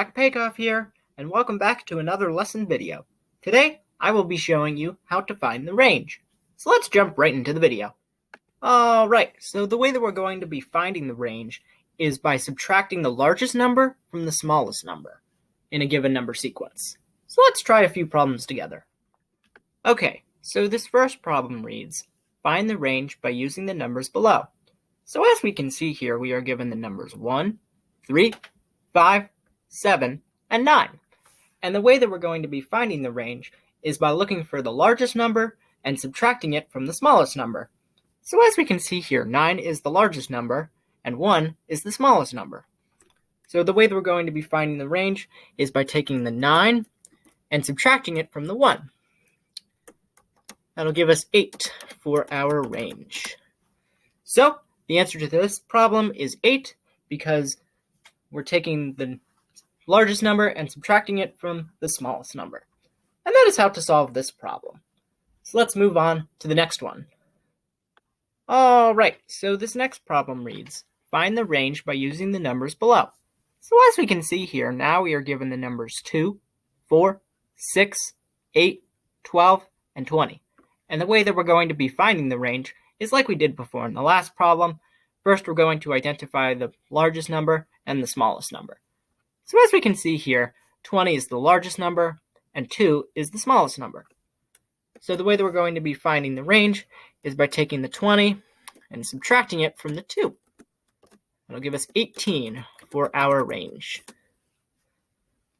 Jack Paikoff here, and welcome back to another lesson video. Today, I will be showing you how to find the range. So let's jump right into the video. Alright, so the way that we're going to be finding the range is by subtracting the largest number from the smallest number in a given number sequence. So let's try a few problems together. Okay, so this first problem reads, find the range by using the numbers below. So as we can see here, we are given the numbers 1, 3, 5, 7, and 9. And the way that we're going to be finding the range is by looking for the largest number and subtracting it from the smallest number. So as we can see here, 9 is the largest number, and 1 is the smallest number. So the way that we're going to be finding the range is by taking the 9 and subtracting it from the 1. That'll give us 8 for our range. So the answer to this problem is 8 because we're taking the largest number and subtracting it from the smallest number. And that is how to solve this problem. So let's move on to the next one. Alright, so this next problem reads, find the range by using the numbers below. So as we can see here, now we are given the numbers 2, 4, 6, 8, 12, and 20. And the way that we're going to be finding the range is like we did before in the last problem. First, we're going to identify the largest number and the smallest number. So as we can see here, 20 is the largest number, and 2 is the smallest number. So the way that we're going to be finding the range is by taking the 20 and subtracting it from the 2. That'll give us 18 for our range.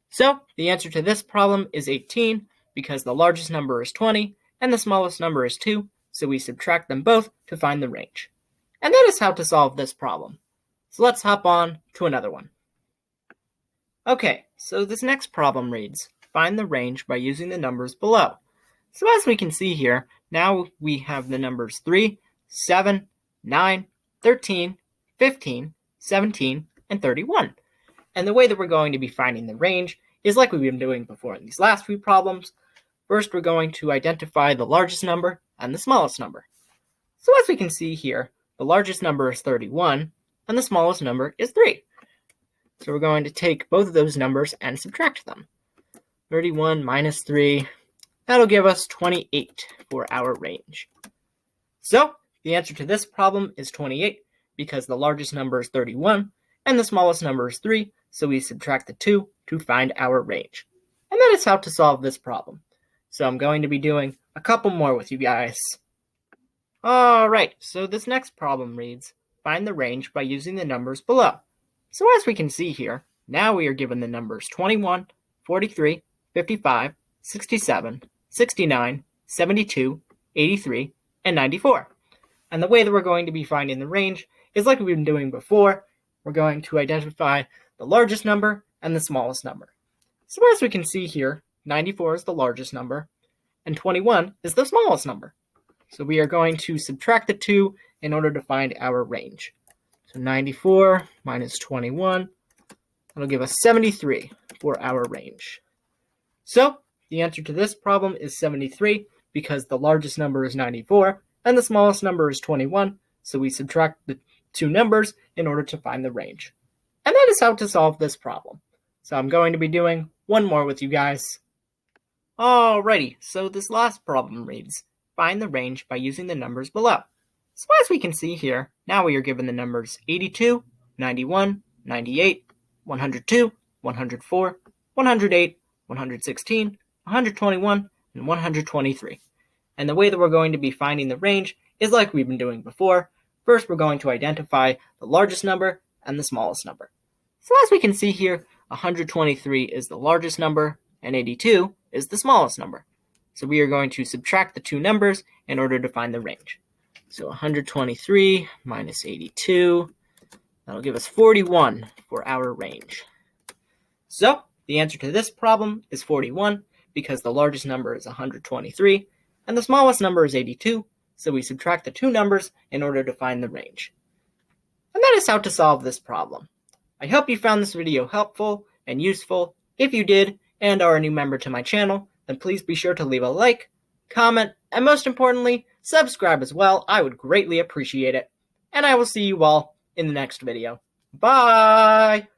So the answer to this problem is 18 because the largest number is 20 and the smallest number is 2, so we subtract them both to find the range. And that is how to solve this problem. So let's hop on to another one. Okay, so this next problem reads, find the range by using the numbers below. So as we can see here, now we have the numbers 3, 7, 9, 13, 15, 17, and 31. And the way that we're going to be finding the range is like we've been doing before in these last few problems. First, we're going to identify the largest number and the smallest number. So as we can see here, the largest number is 31, and the smallest number is 3. So we're going to take both of those numbers and subtract them. 31 minus 3, that'll give us 28 for our range. So the answer to this problem is 28 because the largest number is 31 and the smallest number is 3, so we subtract the 2 to find our range. And that is how to solve this problem. So I'm going to be doing a couple more with you guys. Alright, so this next problem reads, find the range by using the numbers below. So as we can see here, now we are given the numbers 21, 43, 55, 67, 69, 72, 83, and 94. And the way that we're going to be finding the range is like we've been doing before. We're going to identify the largest number and the smallest number. So as we can see here, 94 is the largest number, and 21 is the smallest number. So we are going to subtract the 2 in order to find our range. So 94 minus 21, that'll give us 73 for our range. So the answer to this problem is 73 because the largest number is 94 and the smallest number is 21, so we subtract the two numbers in order to find the range. And that is how to solve this problem. So I'm going to be doing one more with you guys. Alrighty, so this last problem reads, find the range by using the numbers below. So as we can see here, now we are given the numbers 82, 91, 98, 102, 104, 108, 116, 121, and 123. And the way that we're going to be finding the range is like we've been doing before. First, we're going to identify the largest number and the smallest number. So as we can see here, 123 is the largest number and 82 is the smallest number. So we are going to subtract the two numbers in order to find the range. So 123 minus 82, that'll give us 41 for our range. So the answer to this problem is 41 because the largest number is 123 and the smallest number is 82, so we subtract the two numbers in order to find the range. And that is how to solve this problem. I hope you found this video helpful and useful. If you did and are a new member to my channel, then please be sure to leave a like, comment, and most importantly, subscribe as well. I would greatly appreciate it. And I will see you all in the next video. Bye!